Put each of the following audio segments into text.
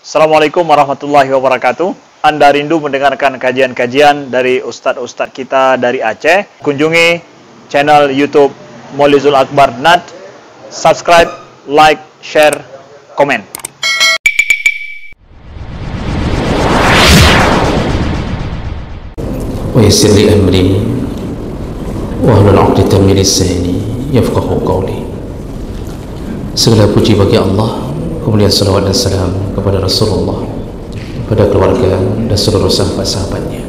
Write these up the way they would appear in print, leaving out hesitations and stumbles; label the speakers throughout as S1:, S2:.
S1: Assalamualaikum warahmatullahi wabarakatuh. Anda rindu mendengarkan kajian-kajian dari ustadz-ustadz kita dari Aceh? Kunjungi channel YouTube Maulizul Akbar NAD. Subscribe, like, share, komen.
S2: Wa yassir li amri wahlul 'uqdatam min lisani yafqahu qawli. Segala puji bagi Allah, kemudian salawat dan salam kepada Rasulullah, kepada keluarga dan seluruh sahabat-sahabatnya.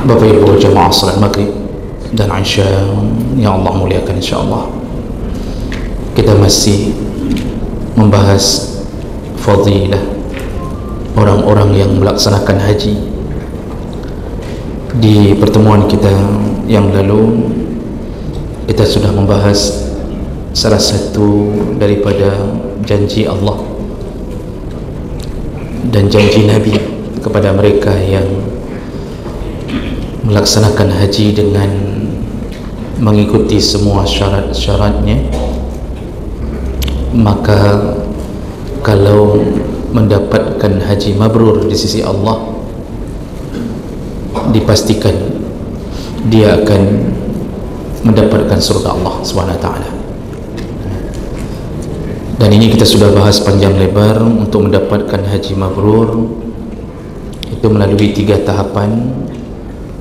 S2: Bapak Ibu jamaah salat maghrib dan Isya yang Allah muliakan, insyaallah kita masih membahas fadilah orang-orang yang melaksanakan haji. Di pertemuan kita yang lalu kita sudah membahas salah satu daripada janji Allah dan janji Nabi kepada mereka yang melaksanakan haji dengan mengikuti semua syarat-syaratnya, maka kalau mendapatkan haji mabrur di sisi Allah, dipastikan dia akan mendapatkan surga Allah SWT. Dan ini kita sudah bahas panjang lebar. Untuk mendapatkan haji mabrur itu melalui 3 tahapan.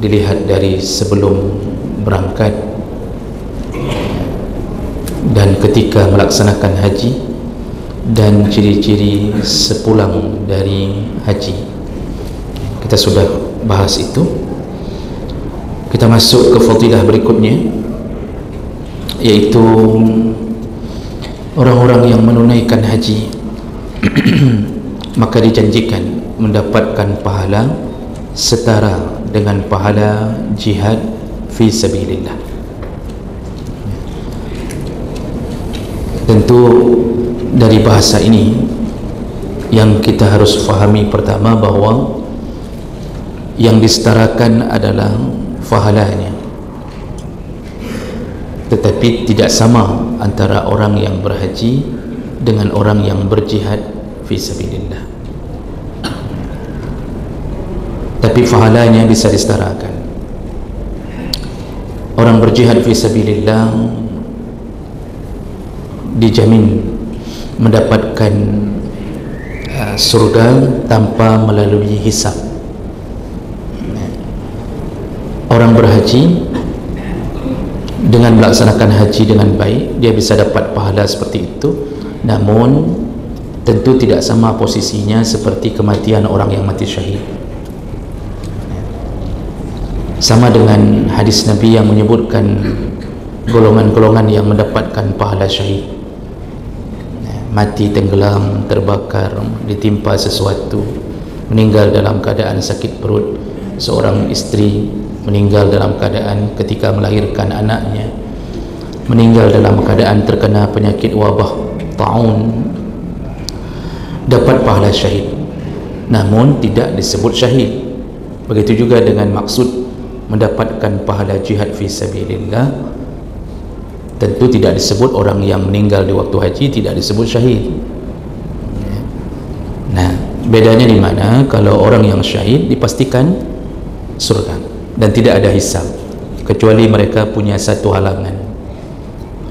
S2: Dilihat dari sebelum berangkat dan ketika melaksanakan haji, dan ciri-ciri sepulang dari haji. Kita sudah bahas itu. Kita masuk ke fadilah berikutnya, yaitu orang-orang yang menunaikan haji maka dijanjikan mendapatkan pahala setara dengan pahala jihad fi sabilillah. Tentu dari bahasa ini yang kita harus fahami pertama, bahawa yang disetarakan adalah pahalanya, tetapi tidak sama antara orang yang berhaji dengan orang yang berjihad fi sabilillah. Tapi pahalanya bisa disetarakan. Orang berjihad fi sabilillah dijamin mendapatkan surga tanpa melalui hisab. Orang berhaji dengan melaksanakan haji dengan baik, dia bisa dapat pahala seperti itu, namun tentu tidak sama posisinya seperti kematian orang yang mati syahid. Sama dengan hadis Nabi yang menyebutkan golongan-golongan yang mendapatkan pahala syahid: mati tenggelam, terbakar, ditimpa sesuatu, meninggal dalam keadaan sakit perut, seorang istri meninggal dalam keadaan ketika melahirkan anaknya, meninggal dalam keadaan terkena penyakit wabah taun, dapat pahala syahid namun tidak disebut syahid. Begitu juga dengan maksud mendapatkan pahala jihad fi sabilillah, tentu tidak disebut orang yang meninggal di waktu haji tidak disebut syahid. Nah, bedanya di mana? Kalau orang yang syahid dipastikan surga dan tidak ada hisab, kecuali mereka punya satu halangan,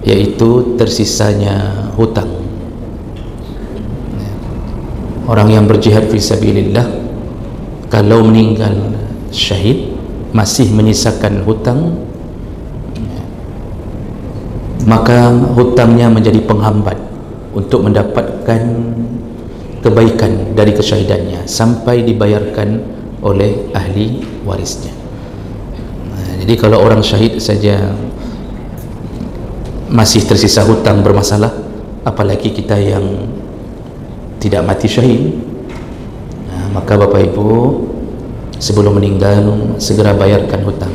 S2: yaitu tersisanya hutang. Orang yang berjihad fi sabilillah kalau meninggal syahid masih menyisakan hutang, maka hutangnya menjadi penghambat untuk mendapatkan kebaikan dari kesyahidannya sampai dibayarkan oleh ahli warisnya. Jadi kalau orang syahid saja masih tersisa hutang bermasalah, apalagi kita yang tidak mati syahid. Maka Bapak Ibu, sebelum meninggal segera bayarkan hutang,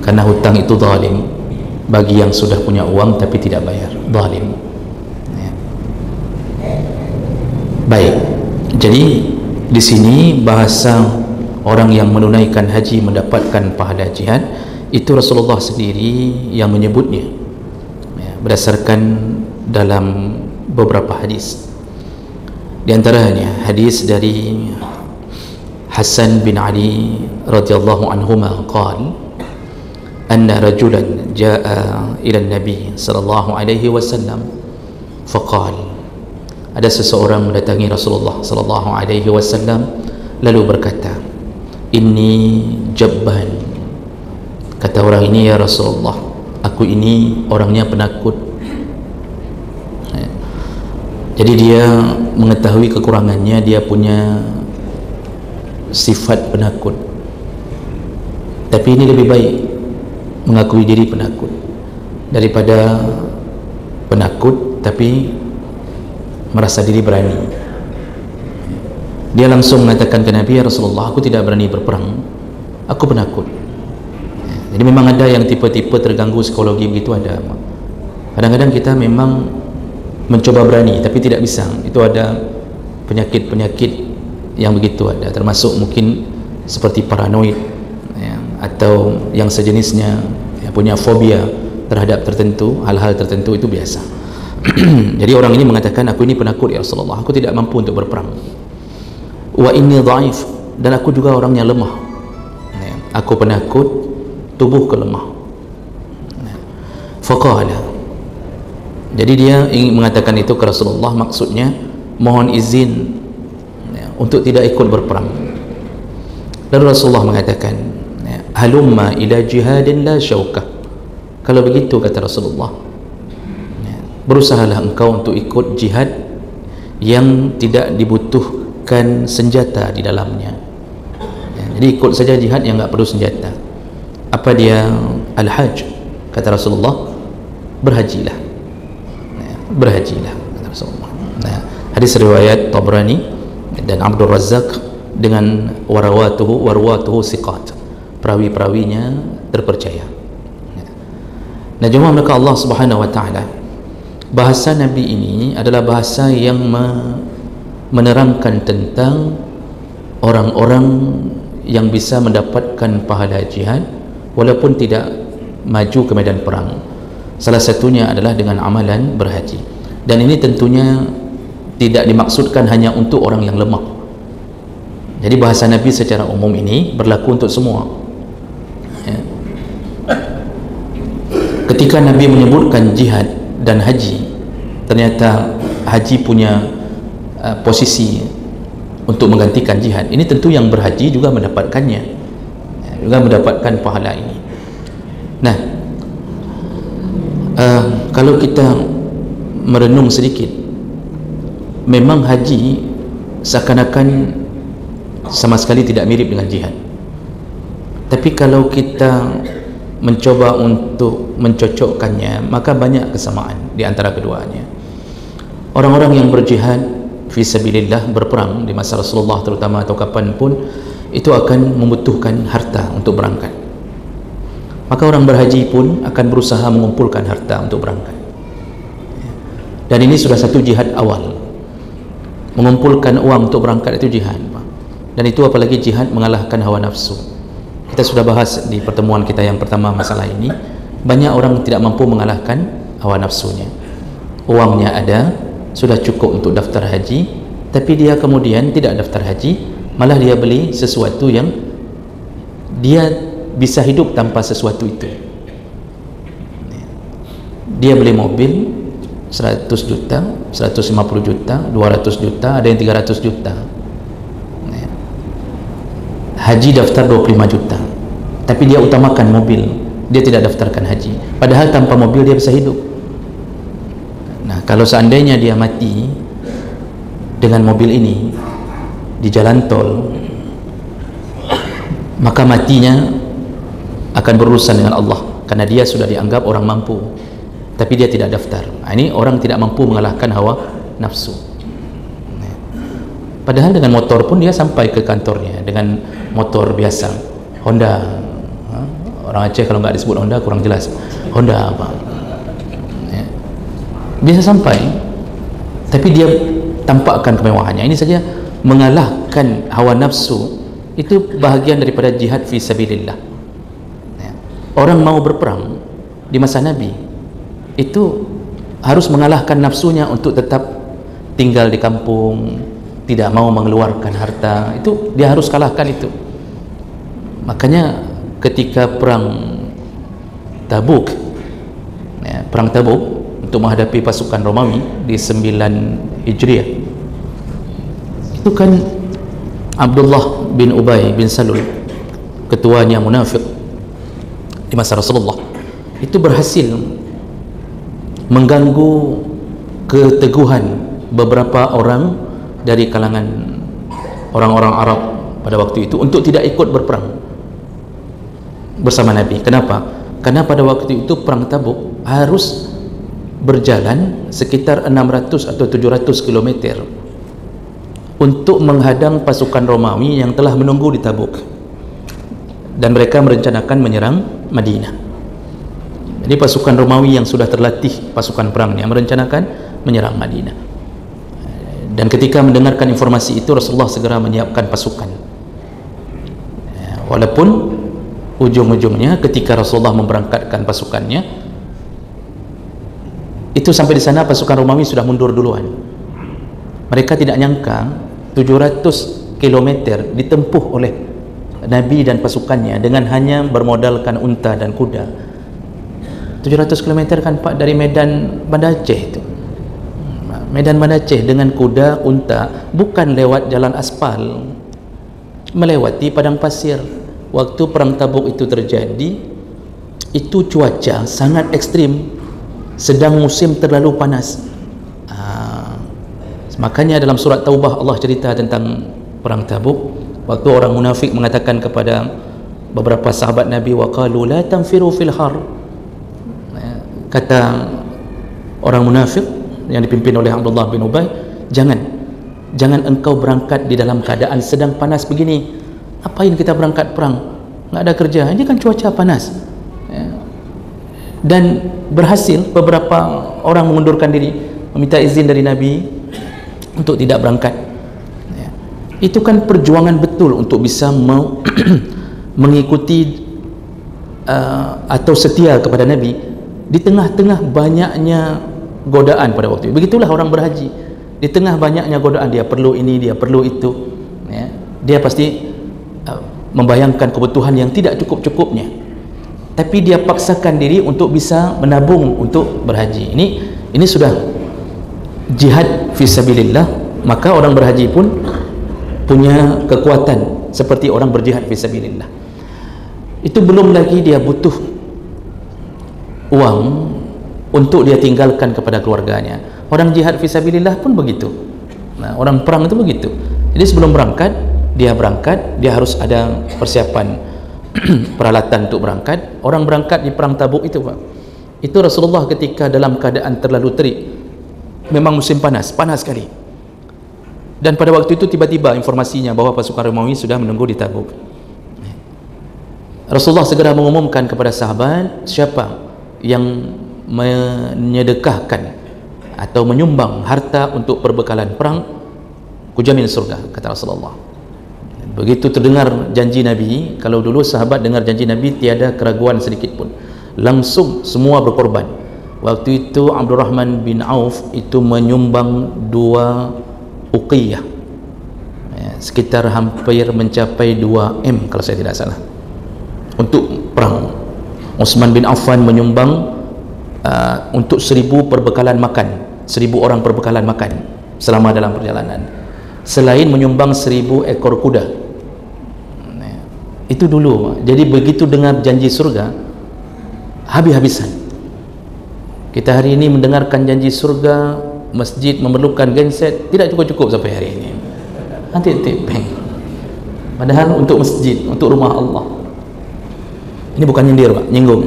S2: karena hutang itu zalim bagi yang sudah punya uang tapi tidak bayar, zalim. Baik, jadi di sini bahasa orang yang menunaikan haji mendapatkan pahala jihad itu Rasulullah sendiri yang menyebutnya, berdasarkan dalam beberapa hadis. Di antaranya hadis dari Hasan bin Ali radhiyallahu anhuma qala anna rajulan jaa ila an-nabi sallallahu alaihi wasallam faqala, ada seseorang mendatangi Rasulullah sallallahu alaihi wasallam lalu berkata, inni jabban, kata orang ini, ya Rasulullah, aku ini orangnya penakut. Jadi dia mengetahui kekurangannya, dia punya sifat penakut, tapi ini lebih baik mengakui diri penakut daripada penakut tapi merasa diri berani. Dia langsung mengatakan ke Nabi, ya Rasulullah, aku tidak berani berperang, aku penakut. Jadi memang ada yang tipe-tipe terganggu psikologi begitu, ada. Kadang-kadang kita memang mencoba berani tapi tidak bisa. Itu ada penyakit-penyakit yang begitu ada, termasuk mungkin seperti paranoid ya, atau yang sejenisnya ya, punya fobia terhadap tertentu, hal-hal tertentu, itu biasa. Jadi orang ini mengatakan, aku ini penakut ya Rasulullah, aku tidak mampu untuk berperang. Wa inni dhaif, dan aku juga orangnya lemah ya, aku penakut, tubuhku lemah. Faqala, jadi dia ingin mengatakan itu ke Rasulullah, maksudnya mohon izin ya, untuk tidak ikut berperang. Lalu Rasulullah mengatakan, ya, halumma ila jihadin la syaukah, kalau begitu kata Rasulullah, ya, berusahalah engkau untuk ikut jihad yang tidak dibutuhkan senjata di dalamnya ya, jadi ikut saja jihad yang enggak perlu senjata. Apa dia? Al-hajj, kata Rasulullah, berhajilah, berhajilah, kata Rasulullah. Nah, hadis riwayat Tabrani dan Abdul Razzaq dengan warwatuhu siqat, perawi-perawinya terpercaya. Nah, jemaah mereka Allah Subhanahu wa taala, bahasa Nabi ini adalah bahasa yang menerangkan tentang orang-orang yang bisa mendapatkan pahala jihad walaupun tidak maju ke medan perang. Salah satunya adalah dengan amalan berhaji, dan ini tentunya tidak dimaksudkan hanya untuk orang yang lemah. Jadi bahasa Nabi secara umum ini berlaku untuk semua ya. Ketika Nabi menyebutkan jihad dan haji, ternyata haji punya posisi untuk menggantikan jihad. Ini tentu yang berhaji juga mendapatkannya ya, juga mendapatkan pahala ini. Nah, kalau kita merenung sedikit, memang haji seakan-akan sama sekali tidak mirip dengan jihad. Tapi kalau kita mencoba untuk mencocokkannya, maka banyak kesamaan di antara keduanya. Orang-orang yang berjihad fi sabilillah, berperang di masa Rasulullah terutama atau kapanpun, itu akan membutuhkan harta untuk berangkat. Maka orang berhaji pun akan berusaha mengumpulkan harta untuk berangkat. Dan ini sudah satu jihad awal. Mengumpulkan uang untuk berangkat itu jihad. Dan itu apalagi jihad mengalahkan hawa nafsu. Kita sudah bahas di pertemuan kita yang pertama masalah ini. Banyak orang tidak mampu mengalahkan hawa nafsunya. Uangnya ada, sudah cukup untuk daftar haji, tapi dia kemudian tidak daftar haji, malah dia beli sesuatu yang dia bisa hidup tanpa sesuatu itu. Dia beli mobil 100 juta, 150 juta, 200 juta, ada yang 300 juta. Haji daftar 25 juta, tapi dia utamakan mobil, dia tidak daftarkan haji, padahal tanpa mobil dia bisa hidup. Nah, kalau seandainya dia mati dengan mobil ini di jalan tol, maka matinya akan berurusan dengan Allah, karena dia sudah dianggap orang mampu tapi dia tidak daftar. Nah, ini orang tidak mampu mengalahkan hawa nafsu. Padahal dengan motor pun dia sampai ke kantornya dengan motor biasa, Honda. Orang Aceh kalau nggak disebut Honda kurang jelas. Honda apa? Bisa sampai, tapi dia tampakkan kemewahannya. Ini saja mengalahkan hawa nafsu, itu bahagian daripada jihad fi sabilillah. Orang mau berperang di masa Nabi itu harus mengalahkan nafsunya untuk tetap tinggal di kampung, tidak mau mengeluarkan harta. Itu dia harus kalahkan itu. Makanya ketika perang Tabuk, perang Tabuk untuk menghadapi pasukan Romawi di 9 Hijriah, itu kan Abdullah bin Ubay bin Salul, ketuanya munafik di masa Rasulullah, itu berhasil mengganggu keteguhan beberapa orang dari kalangan orang-orang Arab pada waktu itu untuk tidak ikut berperang bersama Nabi. Kenapa? Karena pada waktu itu perang Tabuk harus berjalan sekitar 600 atau 700 km untuk menghadang pasukan Romawi yang telah menunggu di Tabuk, dan mereka merencanakan menyerang Madinah. Jadi pasukan Romawi yang sudah terlatih pasukan perangnya merencanakan menyerang Madinah. Dan ketika mendengarkan informasi itu, Rasulullah segera menyiapkan pasukan. Walaupun ujung-ujungnya ketika Rasulullah memberangkatkan pasukannya, itu sampai di sana pasukan Romawi sudah mundur duluan. Mereka tidak nyangka 700 km ditempuh oleh Nabi dan pasukannya dengan hanya bermodalkan unta dan kuda. 700 km kan Pak, dari Medan Banda Aceh itu. Medan Banda Aceh dengan kuda, unta, bukan lewat jalan aspal, melewati padang pasir. Waktu perang Tabuk itu terjadi, itu cuaca sangat ekstrim, sedang musim terlalu panas. Makanya dalam surat Taubah Allah cerita tentang perang Tabuk, waktu orang munafik mengatakan kepada beberapa sahabat Nabi, waqalu la tanfiru fil har, kata orang munafik yang dipimpin oleh Abdullah bin Ubay, jangan engkau berangkat di dalam keadaan sedang panas begini. Apain kita berangkat perang, nggak ada kerja, ini kan cuaca panas. Dan berhasil beberapa orang mengundurkan diri, meminta izin dari Nabi untuk tidak berangkat. Itu kan perjuangan betul untuk bisa mengikuti atau setia kepada Nabi di tengah-tengah banyaknya godaan pada waktu itu. Begitulah orang berhaji, di tengah banyaknya godaan, dia perlu ini, dia perlu itu, dia pasti membayangkan kebutuhan yang tidak cukup-cukupnya, tapi dia paksakan diri untuk bisa menabung untuk berhaji. Ini sudah jihad fisabilillah. Maka orang berhaji pun punya kekuatan seperti orang berjihad fisabilillah. Itu belum lagi dia butuh uang untuk dia tinggalkan kepada keluarganya. Orang jihad fisabilillah pun begitu. Nah, orang perang itu begitu. Jadi sebelum berangkat, dia harus ada persiapan peralatan untuk berangkat. Orang berangkat di perang Tabuk itu, Pak, itu Rasulullah ketika dalam keadaan terlalu terik, memang musim panas sekali, dan pada waktu itu tiba-tiba informasinya bahwa pasukan Romawi sudah menunggu di Tabuk. Rasulullah segera mengumumkan kepada sahabat, siapa yang menyedekahkan atau menyumbang harta untuk perbekalan perang, kujamin surga, kata Rasulullah. Begitu terdengar janji Nabi, kalau dulu sahabat dengar janji Nabi tiada keraguan sedikit pun, langsung semua berkorban. Waktu itu Abdurrahman bin Auf itu menyumbang 2 uqiyah, sekitar hampir mencapai 2 M kalau saya tidak salah, untuk perang. Utsman bin Affan menyumbang untuk 1000 perbekalan makan, 1000 orang perbekalan makan selama dalam perjalanan, selain menyumbang 1000 ekor kuda. Itu dulu. Jadi begitu dengar janji surga, habis-habisan. Kita hari ini mendengarkan janji surga, masjid memerlukan genset, tidak cukup-cukup sampai hari ini. Nanti peng. Padahal untuk masjid, untuk rumah Allah. Ini bukan nyindir, Pak, nyinggung.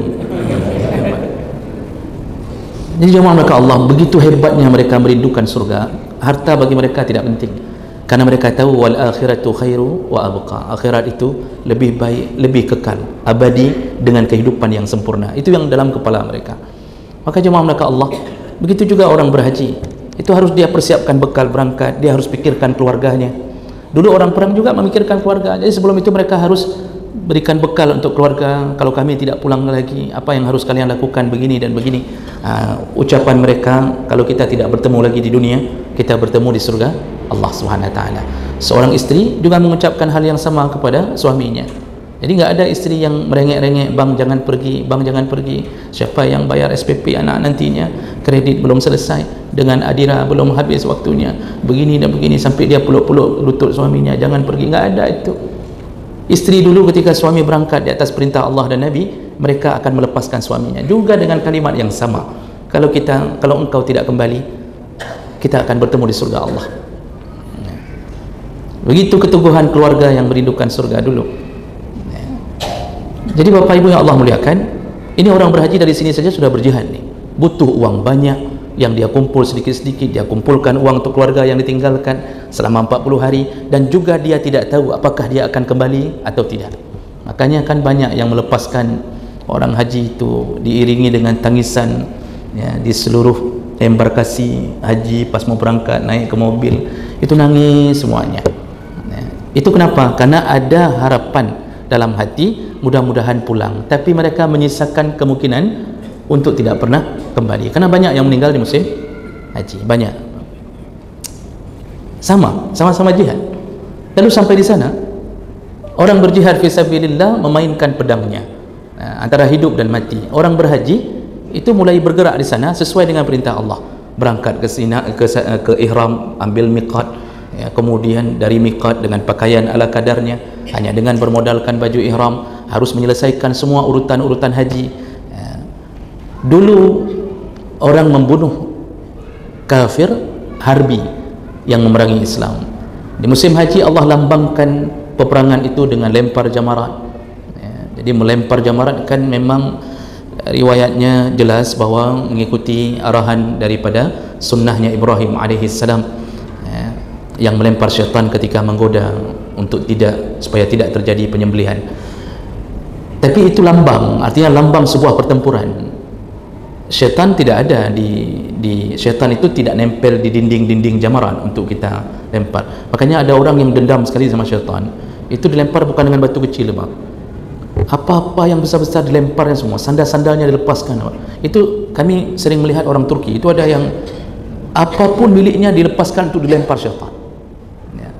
S2: Jadi jemaah mereka Allah, begitu hebatnya mereka merindukan surga. Harta bagi mereka tidak penting, karena mereka tahu wal akhiratu khairu wa abqa. Akhirat itu lebih baik, lebih kekal, abadi, dengan kehidupan yang sempurna. Itu yang dalam kepala mereka. Maka jemaah mereka Allah, begitu juga orang berhaji. Itu harus dia persiapkan bekal berangkat, dia harus pikirkan keluarganya. Dulu orang perang juga memikirkan keluarga. Jadi sebelum itu mereka harus berikan bekal untuk keluarga, kalau kami tidak pulang lagi, apa yang harus kalian lakukan, begini dan begini. Ucapan mereka, kalau kita tidak bertemu lagi di dunia, kita bertemu di surga Allah Subhanahu wa taala. Seorang istri juga mengucapkan hal yang sama kepada suaminya. Jadi nggak ada istri yang merengek-rengek, bang jangan pergi, bang jangan pergi, siapa yang bayar SPP anak nantinya, kredit belum selesai, dengan adira belum habis waktunya, begini dan begini, sampai dia peluk-peluk lutut suaminya, jangan pergi. Nggak ada itu. Istri dulu ketika suami berangkat di atas perintah Allah dan Nabi, mereka akan melepaskan suaminya juga dengan kalimat yang sama. Kalau engkau tidak kembali, kita akan bertemu di surga Allah. Begitu keteguhan keluarga yang merindukan surga dulu. Jadi Bapak Ibu yang Allah muliakan, ini orang berhaji dari sini saja sudah berjihad nih. Butuh uang banyak yang dia kumpul sedikit-sedikit, dia kumpulkan uang untuk keluarga yang ditinggalkan selama 40 hari, dan juga dia tidak tahu apakah dia akan kembali atau tidak. Makanya kan banyak yang melepaskan orang haji itu diiringi dengan tangisan ya, di seluruh embarkasi haji pas mau berangkat naik ke mobil itu nangis semuanya ya. Itu kenapa? Karena ada harapan dalam hati mudah-mudahan pulang, tapi mereka menyisakan kemungkinan untuk tidak pernah kembali, karena banyak yang meninggal di musim haji, banyak. Sama-sama jihad. Lalu sampai di sana orang berjihad fi sabilillah memainkan pedangnya antara hidup dan mati. Orang berhaji itu mulai bergerak di sana sesuai dengan perintah Allah, berangkat ke ihram, ambil miqat ya, kemudian dari miqat dengan pakaian ala kadarnya, hanya dengan bermodalkan baju ihram, harus menyelesaikan semua urutan-urutan haji ya. Dulu orang membunuh kafir harbi yang memerangi Islam. Di musim haji Allah lambangkan peperangan itu dengan lempar jamarat ya. Jadi melempar jamarat kan memang riwayatnya jelas bahwa mengikuti arahan daripada sunnahnya Ibrahim alaihissalam ya, yang melempar syaitan ketika menggoda untuk supaya tidak terjadi penyembelihan. Tapi itu lambang, artinya lambang sebuah pertempuran. Syaitan tidak ada di syaitan itu tidak nempel di dinding-dinding jamarat untuk kita lempar. Makanya ada orang yang dendam sekali sama syaitan, itu dilempar bukan dengan batu kecil, Pak. Apa-apa yang besar-besar dilemparnya semua, sandal-sandalnya dilepaskan. Itu kami sering melihat orang Turki, itu ada yang apapun miliknya dilepaskan untuk dilempar syaitan ya.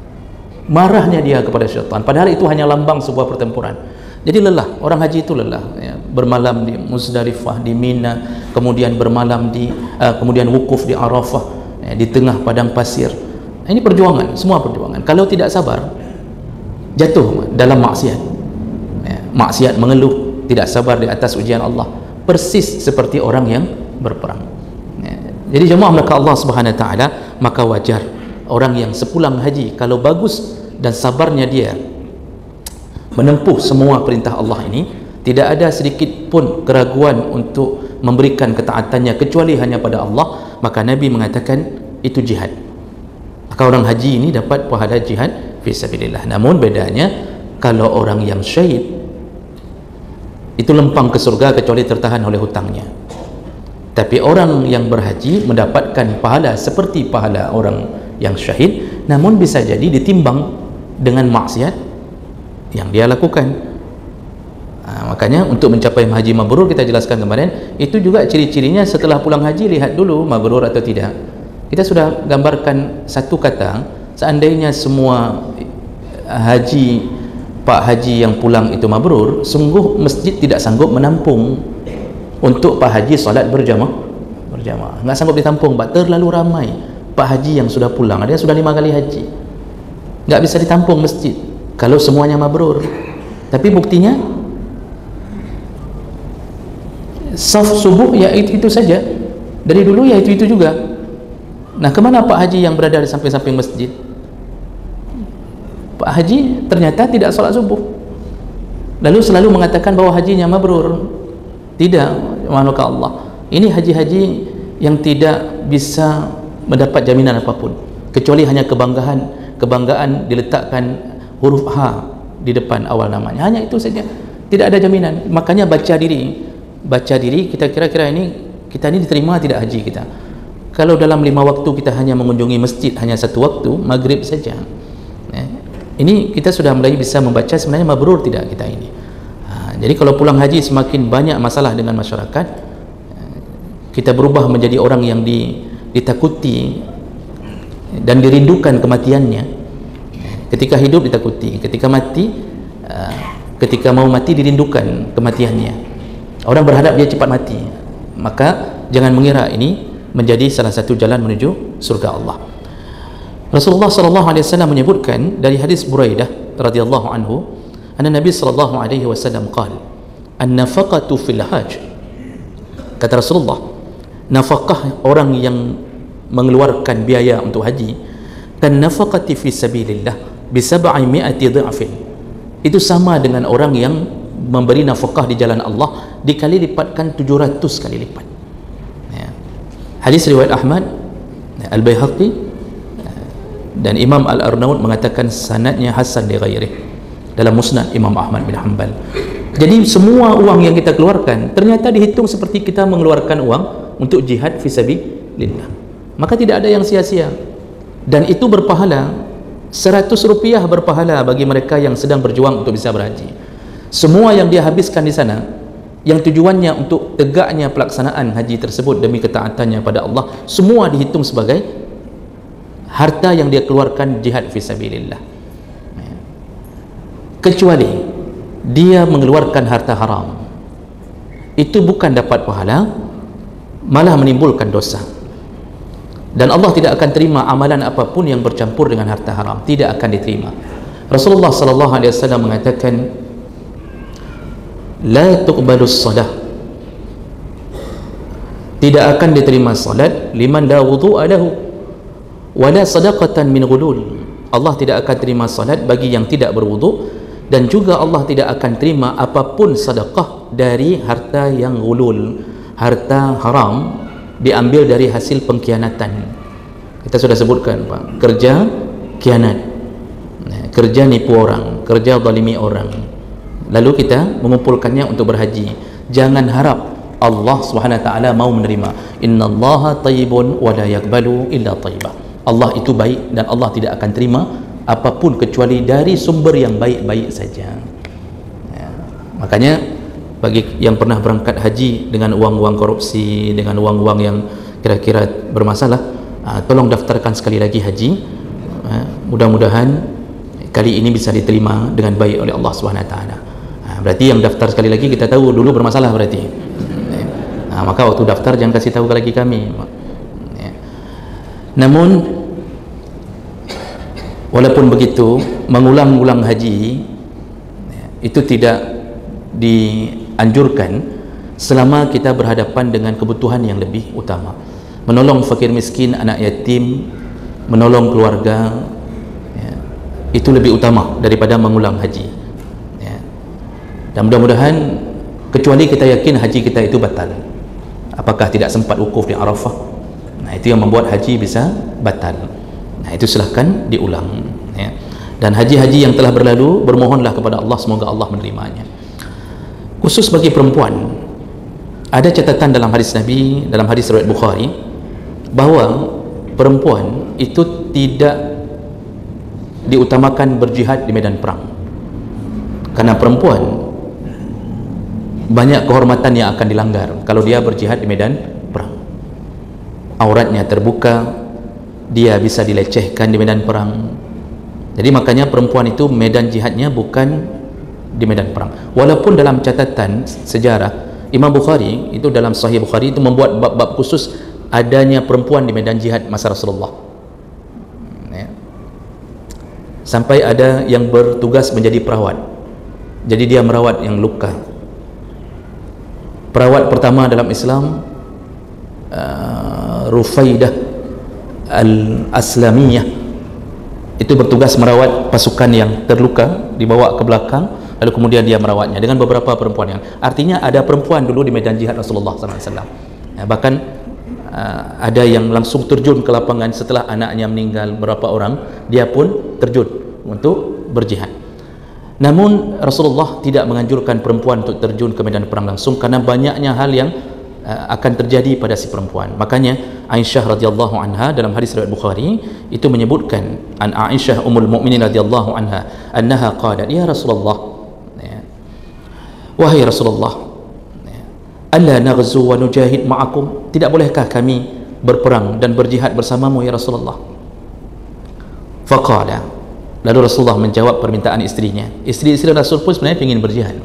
S2: Marahnya dia kepada syaitan, padahal itu hanya lambang sebuah pertempuran. Jadi lelah, orang haji itu lelah ya. Bermalam di Muzdalifah, di Mina, kemudian bermalam kemudian wukuf di Arafah ya, di tengah padang pasir. Ini perjuangan, semua perjuangan. Kalau tidak sabar, jatuh dalam maksiat ya. Maksiat, mengeluh, tidak sabar di atas ujian Allah, persis seperti orang yang berperang ya. Jadi jemaah maka Allah Subhanahu wa taala, maka wajar orang yang sepulang haji kalau bagus dan sabarnya dia menempuh semua perintah Allah ini, tidak ada sedikit pun keraguan untuk memberikan ketaatannya kecuali hanya pada Allah, maka Nabi mengatakan itu jihad. Maka orang haji ini dapat pahala jihad fi sabilillah. Namun bedanya kalau orang yang syahid itu lempang ke surga kecuali tertahan oleh hutangnya. Tapi orang yang berhaji mendapatkan pahala seperti pahala orang yang syahid, namun bisa jadi ditimbang dengan maksiat yang dia lakukan. Makanya untuk mencapai haji mabrur, kita jelaskan kemarin, itu juga ciri-cirinya setelah pulang haji, lihat dulu mabrur atau tidak. Kita sudah gambarkan satu kata, seandainya semua pak haji yang pulang itu mabrur, sungguh masjid tidak sanggup menampung untuk pak haji salat berjamaah, nggak sanggup ditampung, terlalu ramai pak haji yang sudah pulang, ada yang sudah 5 kali haji, nggak bisa ditampung masjid kalau semuanya mabrur. Tapi buktinya saf subuh ya itu saja, dari dulu ya itu juga. Nah, kemana pak haji yang berada di samping-samping masjid? Pak haji ternyata tidak sholat subuh, lalu selalu mengatakan bahwa hajinya mabrur. Tidak, manuka Allah, ini haji-haji yang tidak bisa mendapat jaminan apapun kecuali hanya kebanggaan diletakkan huruf H di depan awal namanya, hanya itu saja, tidak ada jaminan. Makanya baca diri kita, kira-kira kita ini diterima tidak haji kita. Kalau dalam 5 waktu kita hanya mengunjungi masjid hanya 1 waktu, maghrib saja, ini kita sudah mulai bisa membaca sebenarnya mabrur tidak kita ini. Jadi kalau pulang haji semakin banyak masalah dengan masyarakat, kita berubah menjadi orang yang ditakuti dan dirindukan kematiannya. Ketika hidup ditakuti, ketika mati, ketika mau mati dirindukan kematiannya. Orang berharap dia cepat mati. Maka jangan mengira ini menjadi salah satu jalan menuju surga Allah. Rasulullah sallallahu alaihi wasallam menyebutkan dari hadis Buraidah radhiyallahu anhu, anna Nabi sallallahu alaihi wasallam qala, an-nafaqatu fil hajj. Kata Rasulullah, nafkah orang yang mengeluarkan biaya untuk haji, kan nafaqati fi sabilillah bi 700 dha'fin. Itu sama dengan orang yang memberi nafkah di jalan Allah dikali lipatkan 700 kali lipat. Ya. Hadis riwayat Ahmad, Al-Baihaqi dan Imam Al-Arnaud mengatakan sanadnya hasan li ghairihi dalam Musnad Imam Ahmad bin Hanbal. Jadi semua uang yang kita keluarkan ternyata dihitung seperti kita mengeluarkan uang untuk jihad fi sabilillah. Maka tidak ada yang sia-sia. Dan itu berpahala, 100 rupiah berpahala bagi mereka yang sedang berjuang untuk bisa berhaji. Semua yang dia habiskan di sana, yang tujuannya untuk tegaknya pelaksanaan haji tersebut demi ketaatannya pada Allah, semua dihitung sebagai harta yang dia keluarkan jihad fi sabilillah. Kecuali dia mengeluarkan harta haram, itu bukan dapat pahala, malah menimbulkan dosa. Dan Allah tidak akan terima amalan apapun yang bercampur dengan harta haram, tidak akan diterima. Rasulullah sallallahu alaihi wasallam mengatakan, la tuqbalus salah, tidak akan diterima salat liman la wudu'a lahu wala sadaqatan min ghulul. Allah tidak akan terima salat bagi yang tidak berwudu, dan juga Allah tidak akan terima apapun sedekah dari harta yang ghulul, harta haram diambil dari hasil pengkhianatan. Kita sudah sebutkan Pak, kerja khianat, kerja nipu orang, kerja zalimi orang, lalu kita mengumpulkannya untuk berhaji. Jangan harap Allah Subhanahu wa taala mau menerima. Innallaha thayyibun wa la yaqbalu illa thayyibah. Allah itu baik dan Allah tidak akan terima apapun kecuali dari sumber yang baik-baik saja. Ya. Makanya bagi yang pernah berangkat haji dengan uang-uang korupsi, dengan uang-uang yang kira-kira bermasalah, tolong daftarkan sekali lagi haji. Mudah-mudahan kali ini bisa diterima dengan baik oleh Allah Subhanahu wa taala. Berarti yang daftar sekali lagi kita tahu dulu bermasalah berarti. Maka waktu daftar jangan kasih tahu lagi kami. Namun walaupun begitu, mengulang-ulang haji itu tidak dianjurkan selama kita berhadapan dengan kebutuhan yang lebih utama. Menolong fakir miskin, anak yatim, menolong keluarga, itu lebih utama daripada mengulang haji. Dan mudah-mudahan, kecuali kita yakin haji kita itu batal, apakah tidak sempat wukuf di Arafah, itu yang membuat haji bisa batal. Itu silahkan diulang. Dan haji-haji yang telah berlalu, bermohonlah kepada Allah semoga Allah menerimanya. Khusus bagi perempuan, ada catatan dalam hadis Nabi, dalam hadis riwayat Bukhari, bahawa perempuan itu tidak diutamakan berjihad di medan perang, karena perempuan banyak kehormatan yang akan dilanggar kalau dia berjihad di medan perang. Auratnya terbuka, dia bisa dilecehkan di medan perang. Jadi makanya perempuan itu medan jihadnya bukan di medan perang. Walaupun dalam catatan sejarah Imam Bukhari itu dalam Sahih Bukhari itu membuat bab-bab khusus adanya perempuan di medan jihad masa Rasulullah. Sampai ada yang bertugas menjadi perawat. Jadi dia merawat yang luka. Perawat pertama dalam Islam, Rufaidah Al-Aslamiyah, itu bertugas merawat pasukan yang terluka, dibawa ke belakang, lalu kemudian dia merawatnya dengan beberapa perempuan. Yang artinya ada perempuan dulu di medan jihad Rasulullah SAW. Bahkan ada yang langsung terjun ke lapangan setelah anaknya meninggal berapa orang, dia pun terjun untuk berjihad. Namun Rasulullah tidak menganjurkan perempuan untuk terjun ke medan perang langsung, karena banyaknya hal yang akan terjadi pada si perempuan. Makanya Aisyah radhiyallahu anha dalam hadis riwayat Bukhari itu menyebutkan, an Aisyah ummul mukminin radhiyallahu anha annaha qalat, ya Rasulullah, wahai Rasulullah, alla naghzu wa nujahid ma'akum, tidak bolehkah kami berperang dan berjihad bersamamu ya Rasulullah? Faqala, lalu Rasulullah menjawab permintaan istrinya. Isteri-isteri Rasul pun sebenarnya ingin berjihad,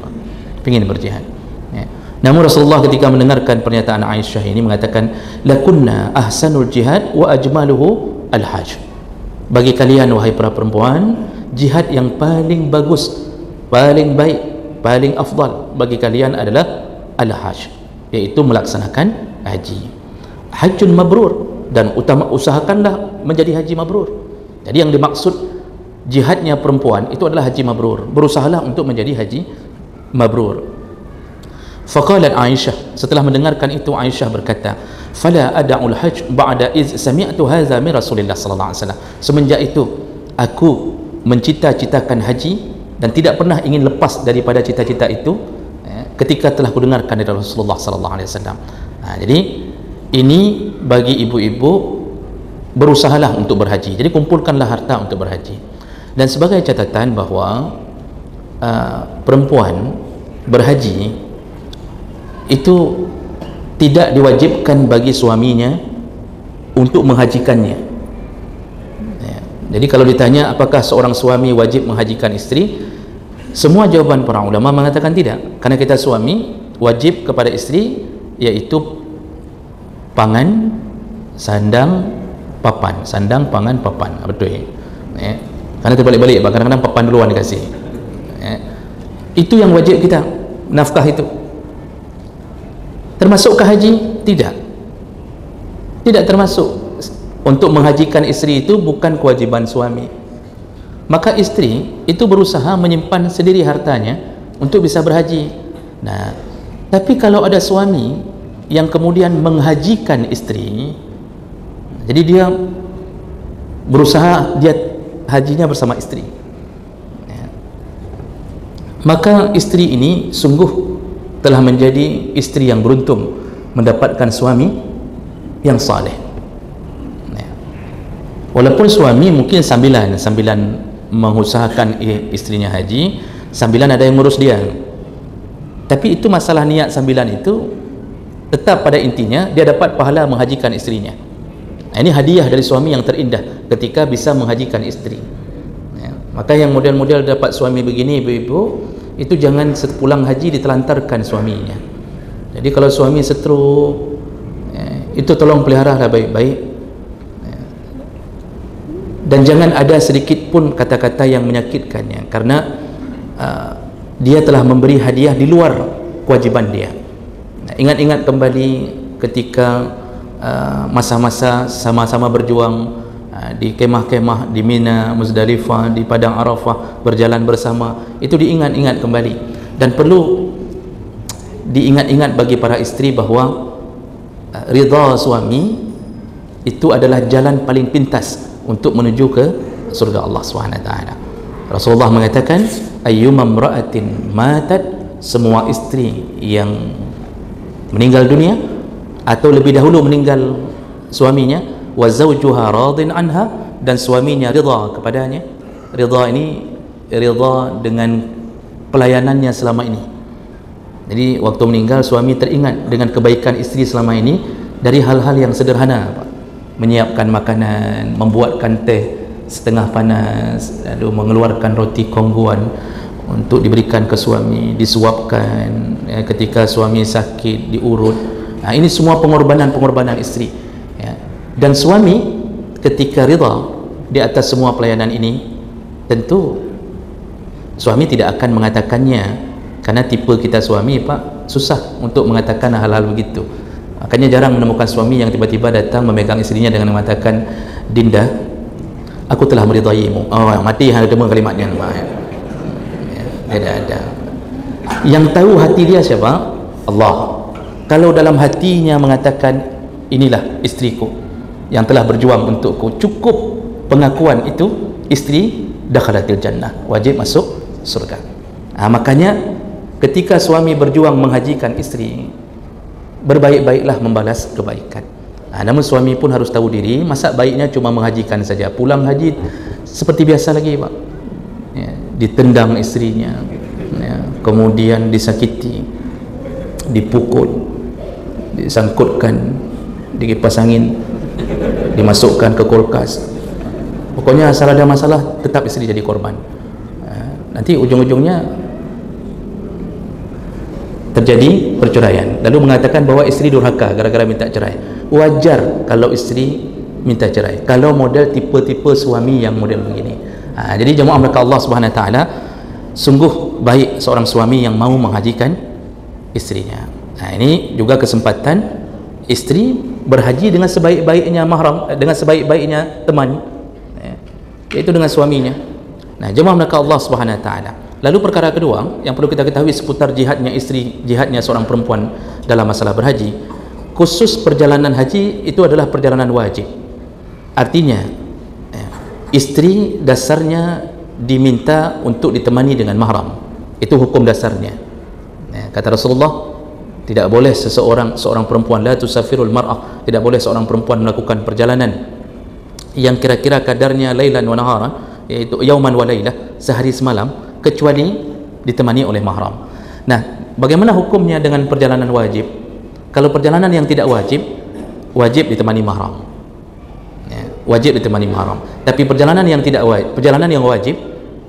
S2: ya. Namun Rasulullah ketika mendengarkan pernyataan Aisyah ini mengatakan, lakunna ahsanul jihad wa ajmaluhu al-hajj, bagi kalian wahai para perempuan, jihad yang paling bagus, paling baik, paling afdal bagi kalian adalah al-hajj, yaitu melaksanakan haji. Hajjun mabrur, dan usahakanlah menjadi haji mabrur. Jadi yang dimaksud jihadnya perempuan itu adalah haji mabrur, berusahalah untuk menjadi haji mabrur. Faqalat Aisyah, setelah mendengarkan itu Aisyah berkata, fala ada'ul hajj ba'da iz sami'tu hadza min Rasulillah sallallahu alaihi wasallam, semenjak itu aku mencita-citakan haji dan tidak pernah ingin lepas daripada cita-cita itu ketika telah kudengarkan dari Rasulullah sallallahu alaihi wasallam. Jadi ini bagi ibu-ibu, berusahalah untuk berhaji. Jadi kumpulkanlah harta untuk berhaji. Dan sebagai catatan bahawa perempuan berhaji itu tidak diwajibkan bagi suaminya untuk menghajikannya. Jadi kalau ditanya apakah seorang suami wajib menghajikan isteri, semua jawaban para ulama mengatakan tidak, karena kita suami wajib kepada isteri yaitu pangan, sandang, papan. Sandang, pangan, papan. Betul ya? Karena terbalik-balik, kadang-kadang papan duluan dikasih. Itu yang wajib kita, nafkah itu. Termasukkah haji? Tidak termasuk. Untuk menghajikan isteri itu bukan kewajiban suami. Maka isteri itu berusaha menyimpan sendiri hartanya untuk bisa berhaji. Nah, tapi kalau ada suami yang kemudian menghajikan isteri, jadi dia berusaha dia hajinya bersama isteri, maka isteri ini sungguh telah menjadi isteri yang beruntung mendapatkan suami yang saleh. Walaupun suami mungkin sambilan mengusahakan istrinya haji, sambilan ada yang ngurus dia, tapi itu masalah niat sambilan itu tetap pada intinya dia dapat pahala menghajikan istrinya. Ini hadiah dari suami yang terindah ketika bisa menghajikan istri. Maka yang model-model dapat suami begini ibu-ibu, itu jangan sepulang haji ditelantarkan suaminya. Jadi kalau suami setruk, itu tolong peliharalah baik-baik, dan jangan ada sedikit pun kata-kata yang menyakitkannya, karena dia telah memberi hadiah di luar kewajiban dia. Ingat-ingat kembali ketika masa-masa sama-sama berjuang di kemah-kemah di Mina, Muzdalifah, di Padang Arafah, berjalan bersama, itu diingat-ingat kembali. Dan perlu diingat-ingat bagi para isteri bahawa ridha suami itu adalah jalan paling pintas untuk menuju ke surga Allah SWT. Rasulullah mengatakan, ayyuma imra'atin matat, semua isteri yang meninggal dunia atau lebih dahulu meninggal suaminya, wa zawjuha radin anha, dan suaminya ridha kepadanya. Ridha ini ridha dengan pelayanannya selama ini. Jadi waktu meninggal suami teringat dengan kebaikan isteri selama ini dari hal-hal yang sederhana, menyiapkan makanan, membuatkan teh setengah panas, lalu mengeluarkan roti kongguan untuk diberikan ke suami, disuapkan ketika suami sakit, diurut. Ini semua pengorbanan isteri. Dan suami ketika ridha di atas semua pelayanan ini, tentu suami tidak akan mengatakannya, karena tipe kita suami Pak susah untuk mengatakan hal-hal begitu. Makanya jarang menemukan suami yang tiba-tiba datang memegang istrinya dengan mengatakan, Dinda, aku telah meridaimu. Oh, mati hanya dengar kalimatnya. Tidak ada. Yang tahu hati dia siapa? Allah. Kalau dalam hatinya mengatakan, inilah istriku yang telah berjuang untukku, cukup pengakuan itu, istri dakhalatil jannah, wajib masuk surga. Makanya ketika suami berjuang menghajikan istri, berbaik-baiklah membalas kebaikan. Namun suami pun harus tahu diri, masa baiknya cuma menghajikan saja, pulang haji seperti biasa lagi Pak, ditendang istrinya, kemudian disakiti, dipukul, disangkutkan, dikipas angin, dimasukkan ke kulkas. Pokoknya asal ada masalah tetap isteri jadi korban. Nanti ujung-ujungnya terjadi perceraian. Lalu mengatakan bahwa isteri durhaka gara-gara minta cerai. Wajar kalau isteri minta cerai kalau model tipe-tipe suami yang model begini. Jadi jemaah mereka Allah Subhanahu Wa Taala, sungguh baik seorang suami yang mau menghajikan istrinya. Ini juga kesempatan isteri berhaji dengan sebaik-baiknya mahram, dengan sebaik-baiknya teman, yaitu dengan suaminya. Jemaah mereka Allah Subhanahu Wa Taala. Lalu perkara kedua yang perlu kita ketahui seputar jihadnya isteri, jihadnya seorang perempuan dalam masalah berhaji, khusus perjalanan haji itu adalah perjalanan wajib. Artinya isteri dasarnya diminta untuk ditemani dengan mahram. Itu hukum dasarnya. Kata Rasulullah, tidak boleh seorang perempuan, la tusafirul mar'ah, tidak boleh seorang perempuan melakukan perjalanan yang kira-kira kadarnya lailan wa nahara, yaitu yauman wa lailah, sehari semalam, kecuali ditemani oleh mahram. Bagaimana hukumnya dengan perjalanan wajib? Kalau perjalanan yang tidak wajib, wajib ditemani mahram. Wajib ditemani mahram. Tapi perjalanan yang tidak wajib, perjalanan yang wajib,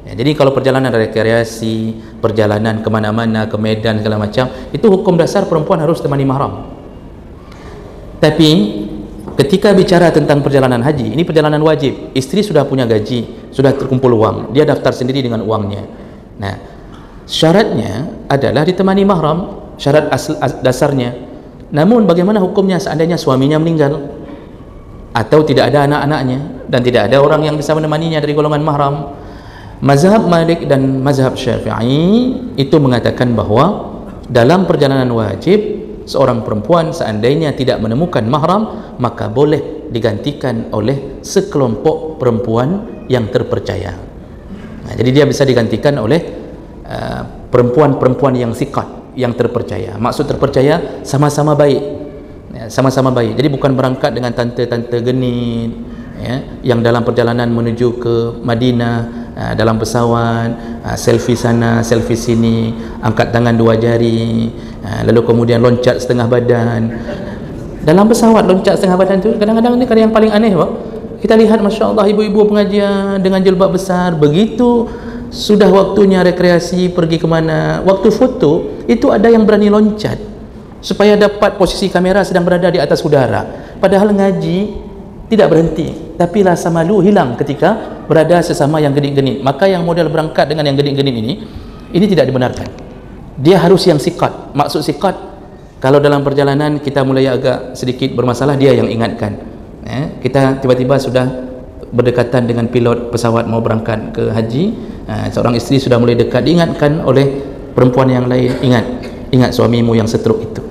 S2: jadi kalau perjalanan rekreasi, perjalanan kemana-mana, ke Medan segala macam, itu hukum dasar perempuan harus temani mahram. Tapi ketika bicara tentang perjalanan haji, ini perjalanan wajib. Isteri sudah punya gaji, sudah terkumpul uang, dia daftar sendiri dengan uangnya. Syaratnya adalah ditemani mahram, syarat dasarnya. Namun bagaimana hukumnya seandainya suaminya meninggal atau tidak ada anak-anaknya dan tidak ada orang yang bisa menemaninya dari golongan mahram? Mazhab Malik dan mazhab Syafi'i itu mengatakan bahwa dalam perjalanan wajib, seorang perempuan seandainya tidak menemukan mahram, maka boleh digantikan oleh sekelompok perempuan yang terpercaya. Jadi dia bisa digantikan oleh perempuan-perempuan yang siqat, yang terpercaya. Maksud terpercaya, sama-sama baik, sama-sama baik. Jadi bukan berangkat dengan tante-tante genit, yang dalam perjalanan menuju ke Madinah, dalam pesawat, selfie sana, selfie sini, angkat tangan 2 jari, lalu kemudian loncat setengah badan. Dalam pesawat loncat setengah badan tu kadang-kadang ni yang paling aneh, Pak. Kita lihat, Masya Allah, ibu-ibu pengajian dengan jilbab besar. Begitu sudah waktunya rekreasi, pergi kemana, waktu foto, itu ada yang berani loncat supaya dapat posisi kamera sedang berada di atas udara. Padahal ngaji tidak berhenti, tapi rasa malu hilang ketika berada sesama yang genit-genit. Maka yang model berangkat dengan yang genit-genit ini tidak dibenarkan. Dia harus yang siqat. Maksud siqat, kalau dalam perjalanan kita mulai agak sedikit bermasalah, dia yang ingatkan. Kita tiba-tiba sudah berdekatan dengan pilot pesawat mau berangkat ke haji, seorang isteri sudah mulai dekat, diingatkan oleh perempuan yang lain, ingat suamimu yang setruk itu.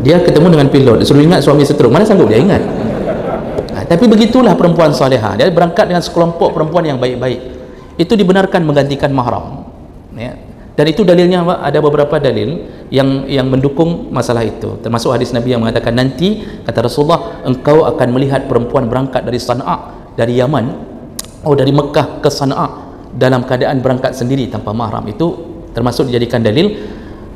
S2: Dia ketemu dengan pilot, disuruh ingat suami setruk, mana sanggup dia ingat. Tapi begitulah perempuan salihah, dia berangkat dengan sekelompok perempuan yang baik-baik, itu dibenarkan menggantikan mahram. Dan itu dalilnya, ada beberapa dalil yang mendukung masalah itu, termasuk hadis Nabi yang mengatakan, nanti kata Rasulullah, engkau akan melihat perempuan berangkat dari Sana'a, dari Yaman, dari Mekah ke Sana'a, dalam keadaan berangkat sendiri tanpa mahram. Itu termasuk dijadikan dalil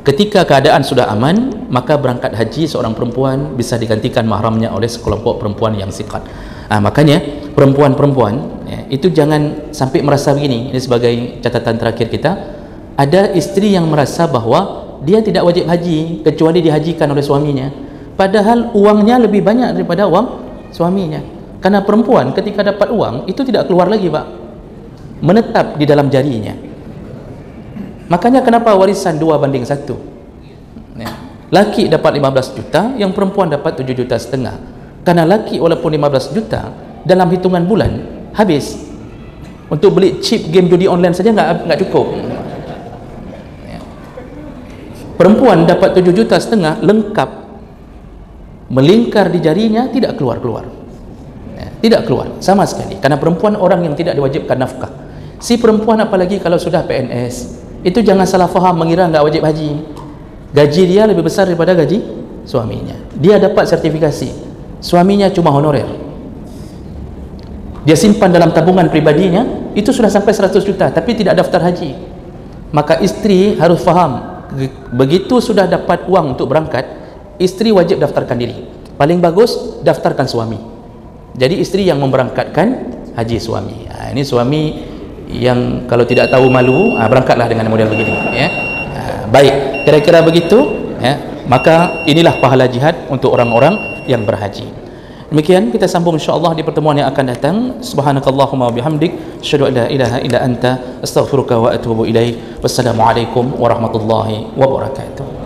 S2: ketika keadaan sudah aman, maka berangkat haji seorang perempuan bisa digantikan mahramnya oleh sekelompok perempuan yang siqat. Makanya perempuan-perempuan itu jangan sampai merasa begini. Ini sebagai catatan terakhir kita. Ada istri yang merasa bahwa dia tidak wajib haji kecuali dihajikan oleh suaminya, padahal uangnya lebih banyak daripada uang suaminya. Karena perempuan ketika dapat uang itu tidak keluar lagi, Pak, menetap di dalam jarinya. Makanya kenapa warisan 2:1? Laki dapat 15 juta, yang perempuan dapat 7,5 juta. Karena laki walaupun 15 juta dalam hitungan bulan habis untuk beli chip game judi online saja nggak cukup. Perempuan dapat 7,5 juta lengkap, melingkar di jarinya, tidak keluar tidak keluar sama sekali. Karena perempuan orang yang tidak diwajibkan nafkah. Si perempuan apalagi kalau sudah PNS, itu jangan salah faham mengira nggak wajib haji. Gaji dia lebih besar daripada gaji suaminya. Dia dapat sertifikasi, suaminya cuma honorer. Dia simpan dalam tabungan pribadinya itu sudah sampai 100 juta tapi tidak daftar haji. maka isteri harus faham, begitu sudah dapat wang untuk berangkat, isteri wajib daftarkan diri. Paling bagus daftarkan suami. Jadi isteri yang memberangkatkan haji suami. Ini suami yang kalau tidak tahu malu, berangkatlah dengan model begini, ya. Baik, kira-kira begitu, ya. Maka inilah pahala jihad untuk orang-orang yang berhaji. Demikian kita sambung insya-Allah di pertemuan yang akan datang. Subhanakallahumma wabihamdik, asyhadu an la ilaha illa anta, astaghfiruka wa atubu ilaik. Wassalamualaikum warahmatullahi wabarakatuh.